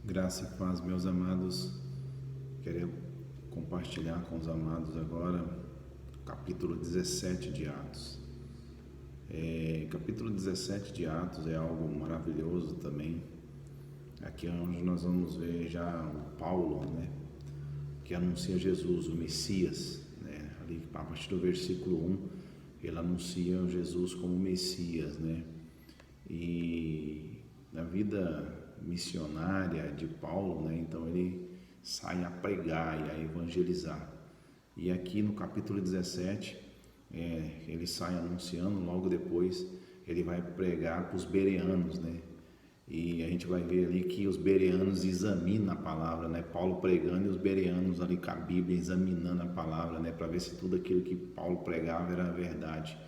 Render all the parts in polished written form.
Graça e paz, meus amados. Quero compartilhar com os amados agora capítulo 17 de Atos. Capítulo 17 de Atos é algo maravilhoso também. Aqui é onde nós vamos ver já o Paulo, né, que anuncia Jesus, o Messias, né? Ali a partir do versículo 1, ele anuncia Jesus como Messias, né? E na vida missionária de Paulo, né, então ele sai a pregar e a evangelizar. E aqui no capítulo 17, ele sai anunciando, logo depois ele vai pregar para os bereanos, né? E a gente vai ver ali que os bereanos examinam a palavra, né? Paulo pregando e os bereanos ali com a Bíblia examinando a palavra, né? Para ver se tudo aquilo que Paulo pregava era verdade.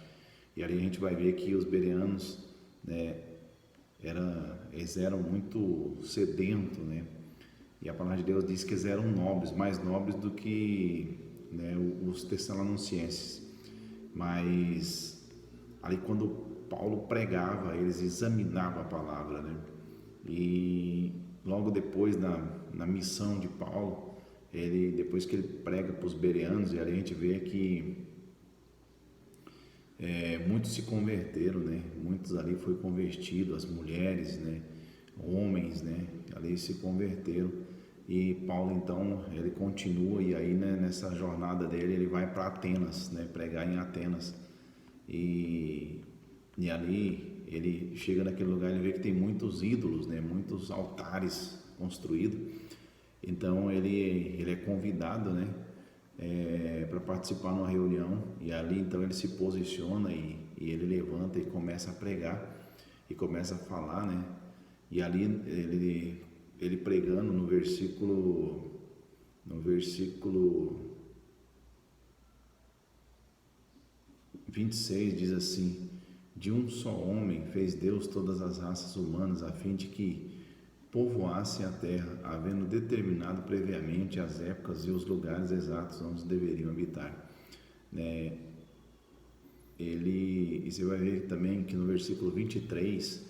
E ali a gente vai ver que os bereanos, né, eles eram muito sedentos, né? E a palavra de Deus diz que eles eram nobres, mais nobres do que, né, os tessalonicenses. Mas ali quando Paulo pregava, eles examinavam a palavra, né? E logo depois na missão de Paulo, depois que ele prega para os bereanos, e ali a gente vê que muitos se converteram, né? Muitos ali foi convertido, as mulheres, né? Homens, né? Ali se converteram. E Paulo então ele continua, e aí, né, nessa jornada dele ele vai para Atenas, né? Pregar em Atenas. E ali ele chega naquele lugar, ele vê que tem muitos ídolos, né? Muitos altares construídos. Então ele é convidado, né, para participar numa reunião, e ali então ele se posiciona e ele levanta e começa a pregar e começa a falar, né? E ali ele pregando no versículo 26 diz assim: de um só homem fez Deus todas as raças humanas, a fim de que povoasse a terra, havendo determinado previamente as épocas e os lugares exatos onde deveriam habitar, né? E você vai ver também que no versículo 23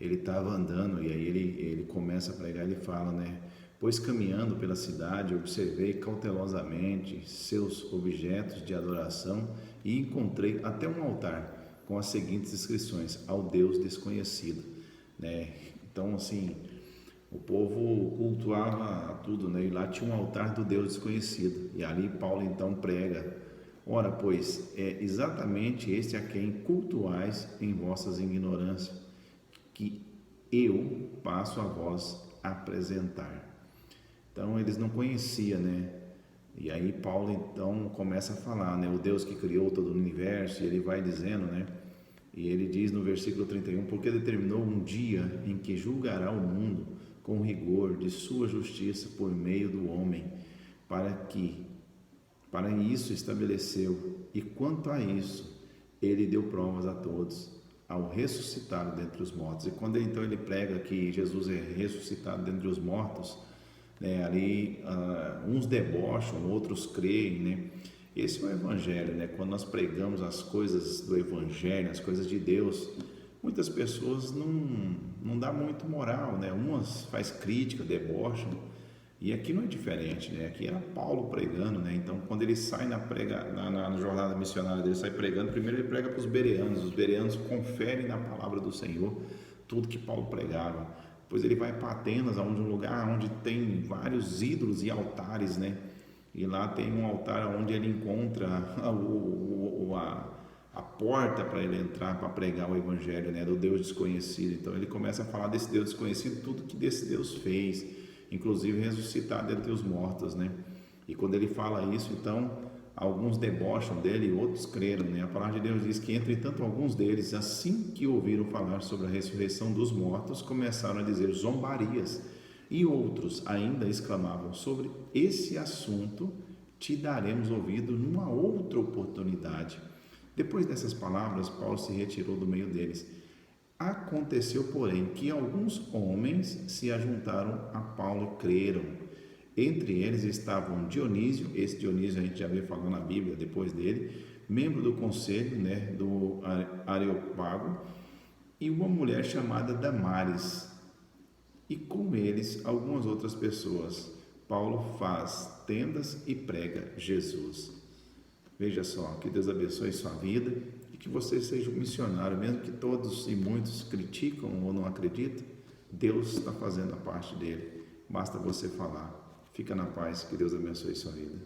ele estava andando, e aí ele começa a pregar, ele fala, né? Pois caminhando pela cidade observei cautelosamente seus objetos de adoração e encontrei até um altar com as seguintes inscrições: ao Deus desconhecido, né? Então, assim, o povo cultuava tudo, né? E lá tinha um altar do Deus desconhecido. E ali Paulo então prega: ora, pois, é exatamente este a quem cultuais em vossas ignorâncias, que eu passo a vós apresentar. Então eles não conheciam, né? E aí Paulo então começa a falar, né? O Deus que criou todo o universo, e ele vai dizendo, né? E ele diz no versículo 31: porque determinou um dia em que julgará o mundo com rigor de sua justiça por meio do homem, para isso estabeleceu, e quanto a isso ele deu provas a todos, ao ressuscitar dentre os mortos. E quando então ele prega que Jesus é ressuscitado dentre os mortos, né, ali uns debocham, outros creem, né? Esse é o Evangelho, né? Quando nós pregamos as coisas do Evangelho, as coisas de Deus, muitas pessoas não dá muito moral, né? Umas faz crítica, debocham, e aqui não é diferente, né? Aqui era Paulo pregando, né? Então, quando ele sai na jornada missionária dele, sai pregando, primeiro ele prega para os bereanos conferem na palavra do Senhor tudo que Paulo pregava. Depois ele vai para Atenas, onde um lugar onde tem vários ídolos e altares, né? E lá tem um altar onde ele encontra a porta para ele entrar para pregar o evangelho, né, do Deus desconhecido. Então ele começa a falar desse Deus desconhecido, tudo que desse Deus fez, inclusive ressuscitar dentre os mortos, né? E quando ele fala isso, então alguns debocham dele e outros creram, né? A palavra de Deus diz que entretanto alguns deles, assim que ouviram falar sobre a ressurreição dos mortos, começaram a dizer zombarias, e outros ainda exclamavam: sobre esse assunto te daremos ouvido numa outra oportunidade. Depois dessas palavras, Paulo se retirou do meio deles. Aconteceu, porém, que alguns homens se ajuntaram a Paulo e creram. Entre eles estavam Dionísio, esse Dionísio a gente já veio falando na Bíblia depois dele, membro do conselho, né, do Areópago, e uma mulher chamada Damares, e com eles algumas outras pessoas. Paulo faz tendas e prega Jesus. Veja só, que Deus abençoe sua vida e que você seja um missionário, mesmo que todos e muitos criticam ou não acreditam, Deus está fazendo a parte dele. Basta você falar. Fica na paz, que Deus abençoe sua vida.